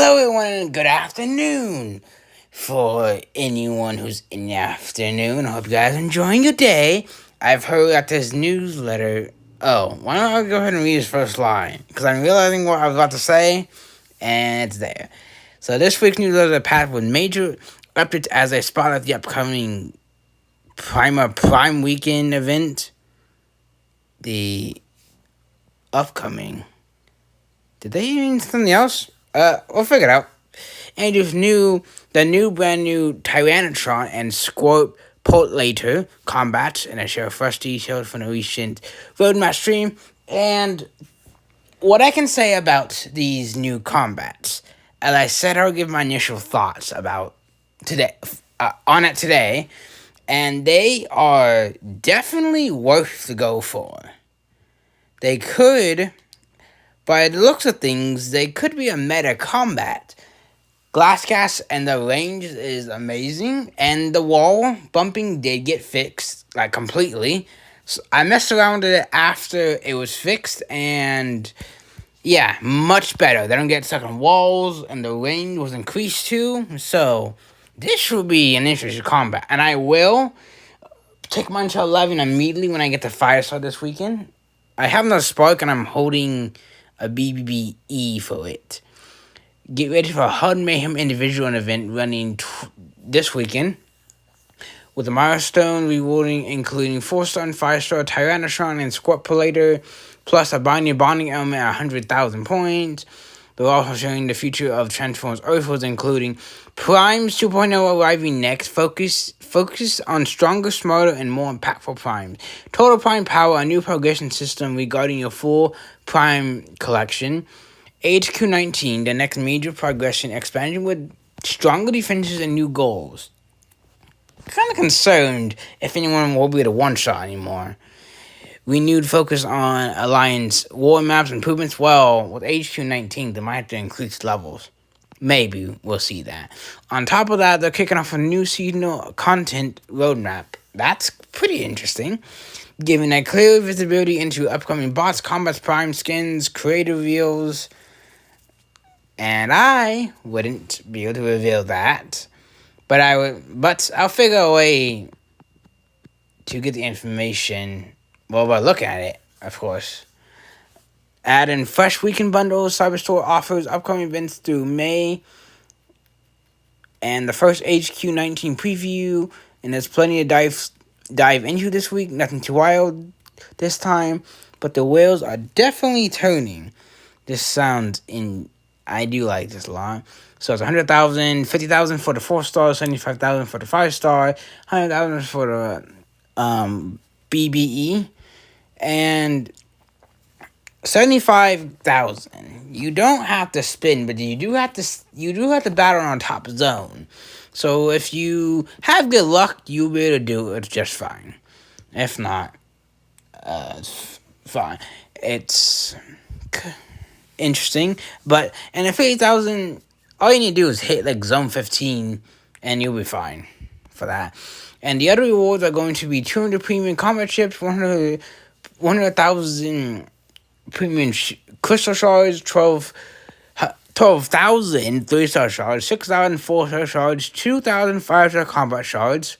Hello everyone and good afternoon for anyone who's in the afternoon. I hope you guys are enjoying your day. I've heard that this newsletter... Oh, why don't I go ahead and read this first line? Because I'm realizing what I was about to say, and it's there. So this week's newsletter is packed with major updates as I spotlight the upcoming Prime Weekend event. The upcoming... Did they mean something else? We'll figure it out. Introduce the brand new Tyrannotron and Scorp later combats, and I share first details from the recent roadmap stream. And what I can say about these new combats, as I said, I'll give my initial thoughts about on it today, and they are definitely worth the go for. They could. By the looks of things, they could be a meta combat. Glasscast and the range is amazing, and the wall bumping did get fixed, like, completely. So I messed around with it after it was fixed, and yeah, much better. They don't get stuck on walls, and the range was increased too, so this will be an interesting combat. And I will take mine to 11 immediately when I get to Firestar this weekend. I have no Spark, and I'm holding a BBBE for it. Get ready for a HUD Mayhem individual event running this weekend, with a milestone rewarding including 4-star and 5-star Tyrannotron and Scorp plus a bonding element at 100,000 points. They're also showing the future of Transformers EarthWars, including Primes 2.0 arriving next. Focus on stronger, smarter, and more impactful Primes. Total Prime Power, a new progression system regarding your full Prime collection. HQ19, the next major progression expansion with stronger defenses and new goals. Kind of concerned if anyone will be able to one-shot anymore. Renewed focus on Alliance war maps improvements. Well, with HQ19, they might have to increase levels. Maybe we'll see that. On top of that, they're kicking off a new seasonal content roadmap. That's pretty interesting, giving a clear visibility into upcoming bots, combats, prime skins, creator reveals. And I wouldn't be able to reveal that, but I'll figure a way to get the information. Well, by looking at it, of course. Add in fresh weekend bundles. Cyberstore offers upcoming events through May. And the first HQ19 preview. And there's plenty to dive into this week. Nothing too wild this time. But the wheels are definitely turning. This sounds in... I do like this a lot. So it's 100,000, 50,000 for the 4-star, 75,000 for the 5-star, 100,000 for the BBE. And 75,000. You don't have to spin, but you do have to battle on top zone. So if you have good luck, you'll be able to do it just fine. If not, it's fine. It's interesting, but and at 50,000, all you need to do is hit like zone 15, and you'll be fine for that. And the other rewards are going to be 200 premium combat chips, 100,000 premium crystal shards, 12,000 3-star shards, 6,000 4-star shards, 2,000 5-star combat shards,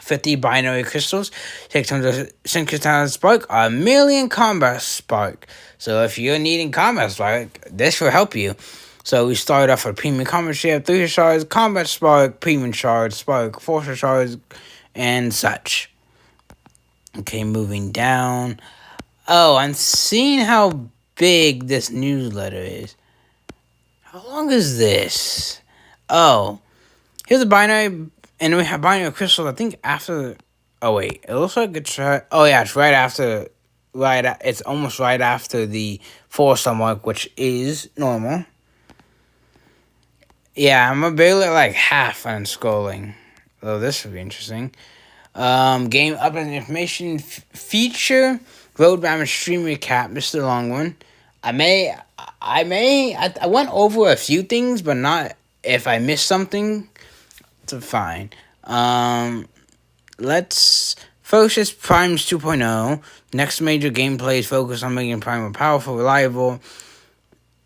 50 binary crystals, 600 synchrotron spark, 1,000,000 combat spark. So if you're needing combat spark, this will help you. So we start off with premium combat ship, 3 shards, combat spark, premium shards, spark, 4 shards, and such. Okay, moving down. Oh, I'm seeing how big this newsletter is. How long is this? Oh, here's a binary, and we have binary crystals, I think after... Oh, wait, it looks like it's right... Oh, yeah, it's right after... It's almost right after the 4-star mark, which is normal. Yeah, I'm barely at like half on scrolling. Oh, this would be interesting. Game update information feature roadmap and stream recap. This is a long one. I went over a few things, but not if I missed something. It's fine. Let's focus Primes 2.0. Next major gameplay is focused on making Prime more powerful, reliable.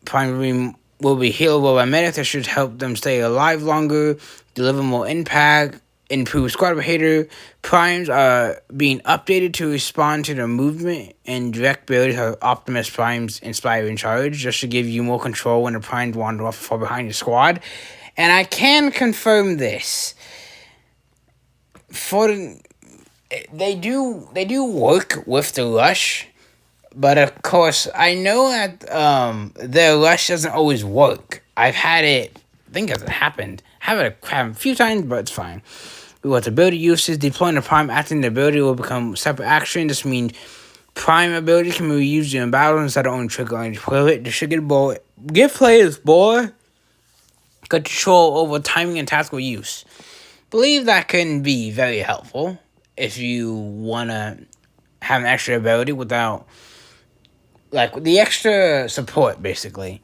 Prime will be healable by medics that should help them stay alive longer, deliver more impact, improve squad behavior. Primes are being updated to respond to the movement and direct abilities of Optimus Prime's Inspiring Charge, just to give you more control when the Primes wander off far behind your squad. And I can confirm this. They do work with the rush, but of course I know that the rush doesn't always work. I've had it. I think it's happened. Have it a few times, but it's fine. With ability uses, deploying the Prime acting the ability will become separate action. This means Prime ability can be used during battle instead of only trigger on each player. This should give players more control over timing and tactical use. Believe that can be very helpful if you want to have an extra ability without, like, the extra support, basically.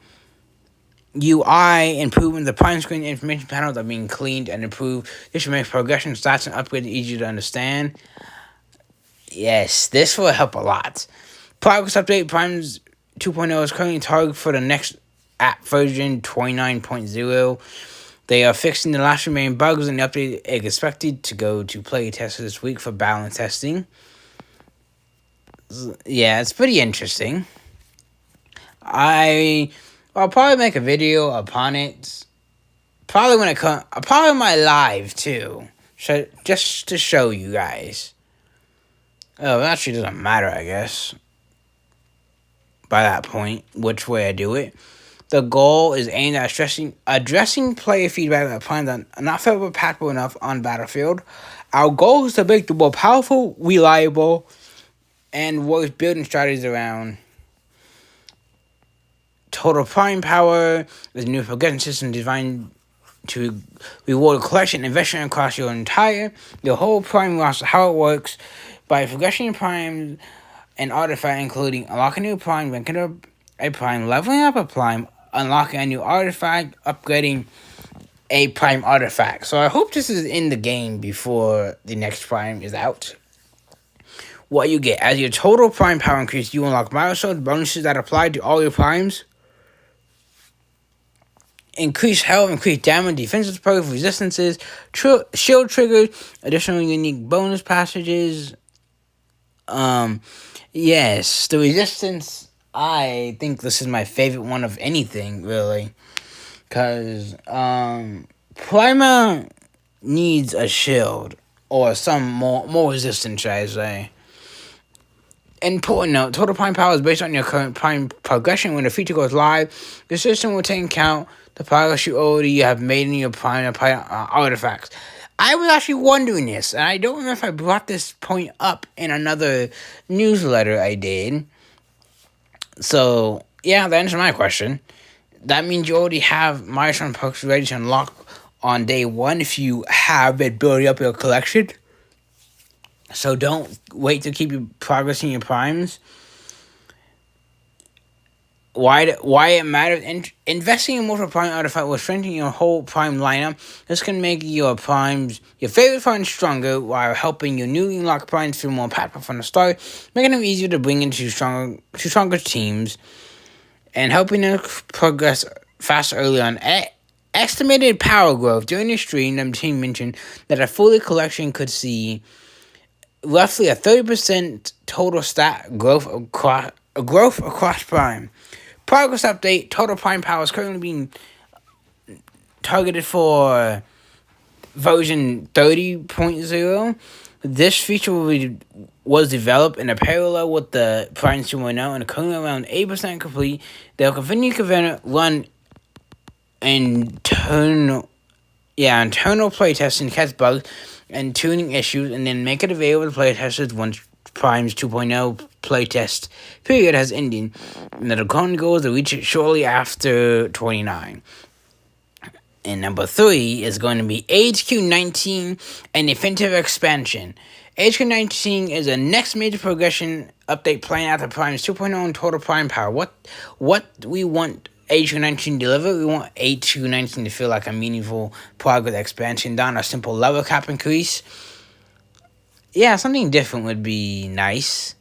UI improving the Prime screen information panels are being cleaned and improved. This should make progression, stats, and upgrades easier to understand. Yes, this will help a lot. Progress update Prime's 2.0 is currently targeted for the next app version 29.0. They are fixing the last remaining bugs, and the update is expected to go to play testers this week for balance testing. Yeah, it's pretty interesting. I'll probably make a video upon it. Probably when it comes. Probably my live too. Just to show you guys. Oh, it actually doesn't matter, I guess. By that point, which way I do it. The goal is aimed at addressing player feedback that plans are not felt compatible enough on Battlefield. Our goal is to make the more powerful, reliable, and worth building strategies around. Total Prime Power is a new progression system designed to reward collection and investment across your whole Prime roster. How it works: by progressing your Prime and artifact, including unlocking a new Prime, ranking up a Prime, leveling up a Prime, unlocking a new artifact, upgrading a Prime artifact. So I hope this is in the game before the next Prime is out. What you get: as your total Prime power increases, you unlock milestones, bonuses that apply to all your Primes. Increased health, increased damage, defensive support, resistances, shield triggers, additional unique bonus passages. Yes, the resistance, I think this is my favorite one of anything, really. Because, Prima needs a shield, or some more resistance, should I say. Important note, total Prime power is based on your current Prime progression. When the feature goes live, the system will take account the progress you already have made in your Prime artifacts. I was actually wondering this, and I don't remember if I brought this point up in another newsletter I did. So, yeah, that answers my question. That means you already have milestone perks ready to unlock on day one if you have been building up your collection. So don't wait to keep progressing your Primes. Why it matters? Investing in multiple Prime artifacts will strengthen your whole Prime lineup. This can make your Primes, your favorite Primes, stronger while helping your newly unlocked Primes feel more impactful from the start, making them easier to bring into stronger teams, and helping them progress faster early on. Estimated power growth. During the stream, the team mentioned that a fully collection could see roughly a 30% total stat growth across Prime. Progress update: total Prime power is currently being targeted for version 30.0. This feature was developed in a parallel with the Prime 2.0 and currently around 8% complete. They'll continue to run internal playtesting to catch bugs and tuning issues, and then make it available to playtesters once Prime's 2.0 playtest period has ended. And the current goal is to reach it shortly after 29. And number 3 is going to be HQ19 and Definitive Expansion. HQ19 is the next major progression update planned after Prime's 2.0 and total Prime power. What we want HQ19 to deliver? We want HQ19 to feel like a meaningful progress expansion, not a simple level cap increase. Yeah, something different would be nice.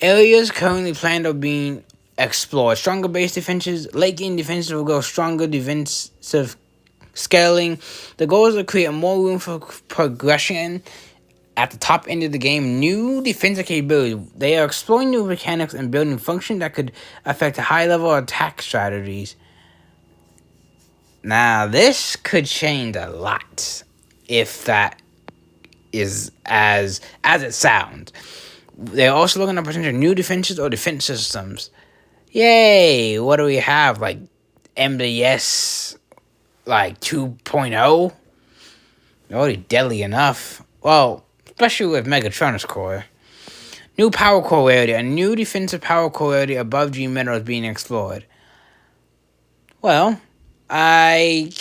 Areas currently planned are being explore stronger base defenses. Late game defenses will go stronger defensive scaling. The goal is to create more room for progression at the top end of the game. New defensive capability. They are exploring new mechanics and building function that could affect high-level attack strategies. Now, this could change a lot if that is as it sounds. They're also looking at potential new defenses or defense systems. Yay! What do we have? Like MDS, like 2.0? Already deadly enough. Well, especially with Megatronus Core. New power core area. A new defensive power core area above G Metal is being explored. Well, I'm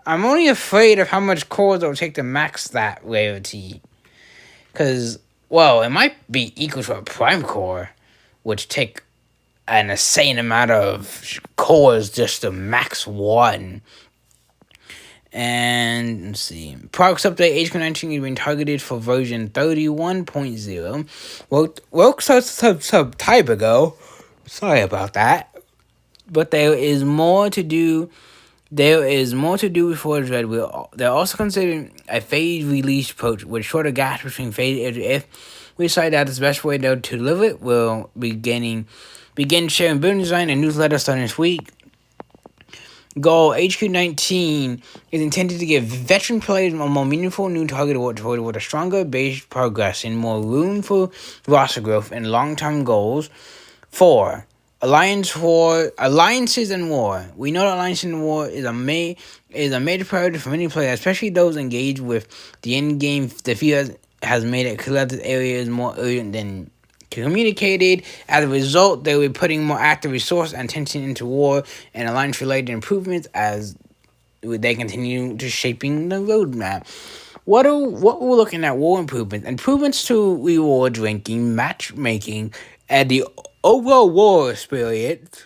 only afraid of how much cores it will take to max that rarity. Because, well, it might be equal to a prime core, which take an insane amount of cores just to max one. And let's see. Products update HQ19 is being targeted for version 31.0. Woke some time ago. Sorry about that. But there is more to do. There is more to do before it's ready. They're also considering a phased release approach with shorter gaps between phases. If we decide that the best way to deliver it, we'll begin sharing building design and newsletter starting this week. Goal HQ19 is intended to give veteran players a more meaningful new target with a stronger base progression, more room for roster growth, and long-term goals. 4. Alliances and war. We know that alliances and war is a major priority for many players, especially those engaged with the end game. The field has made it clear that this area is more urgent than communicated. As a result, they will be putting more active resource and attention into war and alliance-related improvements as they continue to shaping the roadmap. What we're looking at: war improvements to rewards ranking, matchmaking, and the overall war experience.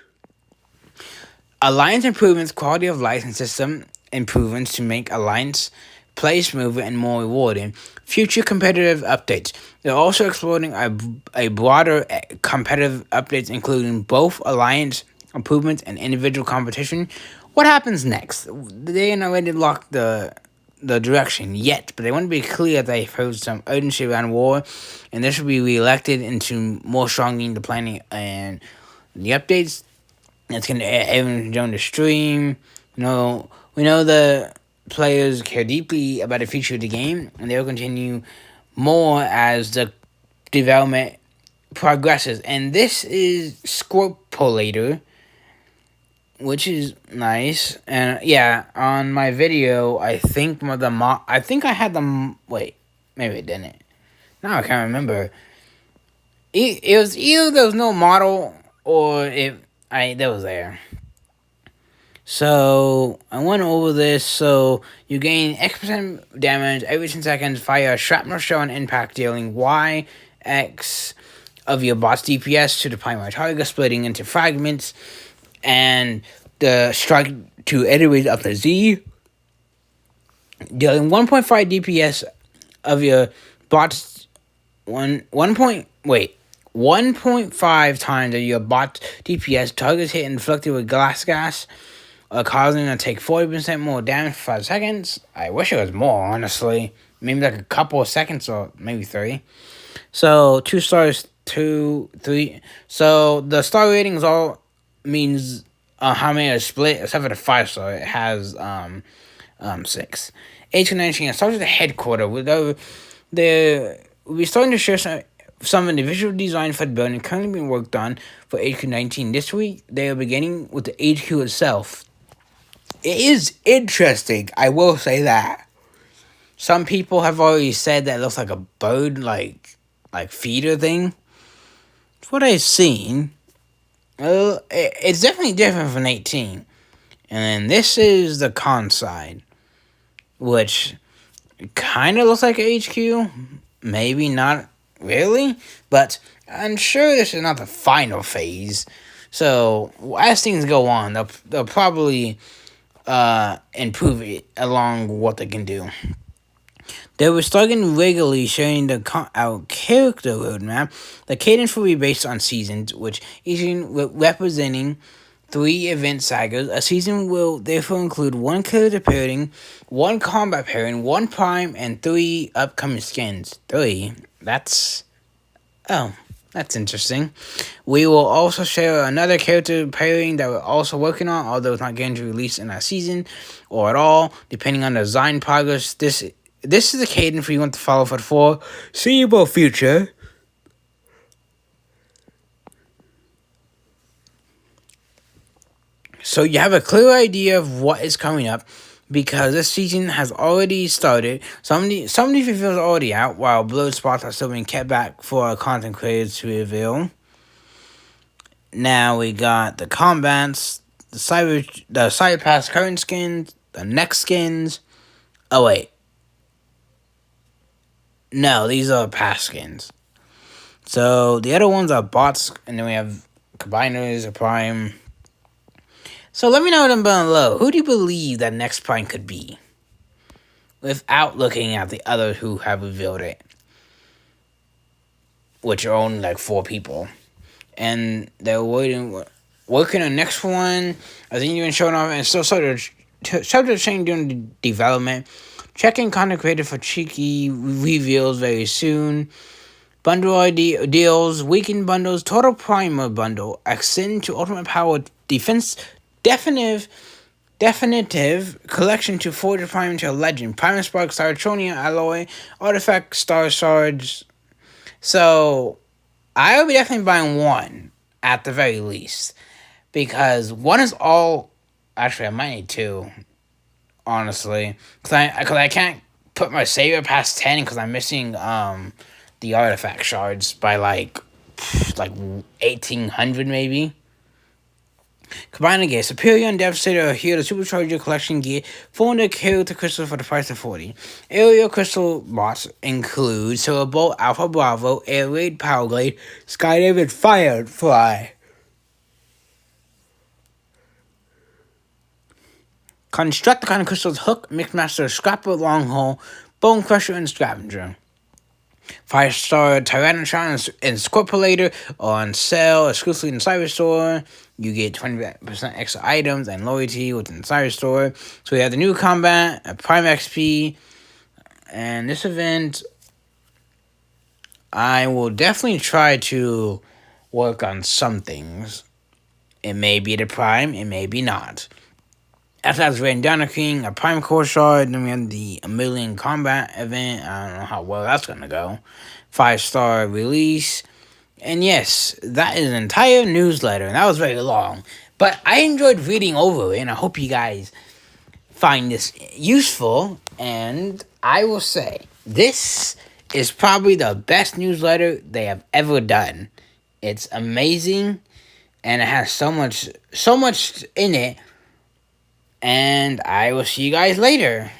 Alliance improvements, quality of life and system improvements to make alliance play smoother and more rewarding. Future competitive updates. They're also exploring a broader competitive updates, including both alliance improvements and individual competition. What happens next? They ain't already locked the direction yet, but they want to be clear that they've heard some urgency around war, and this will be re-elected into more strongly the planning and the updates. It's going to everyone join the stream. We know the players care deeply about the future of the game, and they'll continue more as the development progresses. And this is Scorpolator, which is nice. And yeah, on my video, I think I had the wait, maybe it didn't. Now I can't remember. It was either there was no model or that was there. So I went over this. So you gain X% damage every 10 seconds via a shrapnel shell and impact, dealing YX of your bot's DPS to the primary target, splitting into fragments, and the strike to enemies up to Z, dealing 1.5 DPS of your bot's 1.5 times of your bot's DPS. Targets hit inflicted with glass gas, causing them to take 40% more damage for 5 seconds. I wish it was more, honestly. Maybe like a couple of seconds or maybe 3. So 2 stars, 2, 3. So the star ratings all means how many are split, except for the 5-star. It has 6. HQ19 starts with the headquarters. We'll be starting to share some individual design for the building currently being worked on for HQ19 this week. They are beginning with the HQ itself. It is interesting, I will say that. Some people have already said that it looks like a bird, like feeder thing. It's what I've seen. It's definitely different from 18. And then this is the con side, which kind of looks like a HQ. Maybe not really, but I'm sure this is not the final phase. So as things go on, they'll probably improve it along what they can do. They were starting regularly sharing our character roadmap. The cadence will be based on seasons, which each representing 3 event sagas. A season will therefore include 1 character pairing, 1 combat pairing, 1 prime, and 3 upcoming skins. 3? That's... Oh, that's interesting. We will also share another character pairing that we're also working on, although it's not going to release in that season or at all, depending on the design progress. This is the cadence we want to follow for the foreseeable future. So you have a clear idea of what is coming up, because this season has already started. Some of these reveals are already out, while blood spots are still being kept back for our content creators to reveal. Now we got the combats, the cyber pass current skins, the next skins. Oh wait. No, these are past skins. So the other ones are bots, and then we have combiners, a prime. So let me know down below, who do you believe that next prime could be? Without looking at the others who have revealed it. Which are only like 4 people. And they're working on the next one. I think even showing off, and still subject to change during the development. Checking content created for cheeky reveals very soon. Bundle ID deals, weekend bundles, total primer bundle, ascend to ultimate power defense, definitive collection to forge a prime into a legend. Prime Spark, Cybertronian alloy, artifact, star shards. So I will be definitely buying 1 at the very least, because 1 is all. Actually, I might need 2. Honestly, because I can't put my savior past 10 because I'm missing the artifact shards by like 1800 maybe. Combine gear, Superior and Devastator are here to supercharge your collection gear. 400 character crystals for the price of 40. Aerial crystal bots include Silver Bolt, Alpha Bravo, Air Raid, Power Glade, Skydive, and Firefly. Construct the kind of crystals: Hook, Mixmaster, Scrapper, Longhole, Bone Crusher, and Scavenger. 5-star Tyrannotron and Scorpulator on sale exclusively in the Cyber Store. You get 20% extra items and loyalty within the Cyber Store. So we have the new combat, a Prime XP, and this event, I will definitely try to work on some things. It may be the Prime, it may be not. After that was Randana King, a Prime Core Shard, then we had the A Million Combat event. I don't know how well that's going to go. 5-star release. And yes, that is an entire newsletter, and that was very long. But I enjoyed reading over it, and I hope you guys find this useful. And I will say, this is probably the best newsletter they have ever done. It's amazing, and it has so much in it. And I will see you guys later.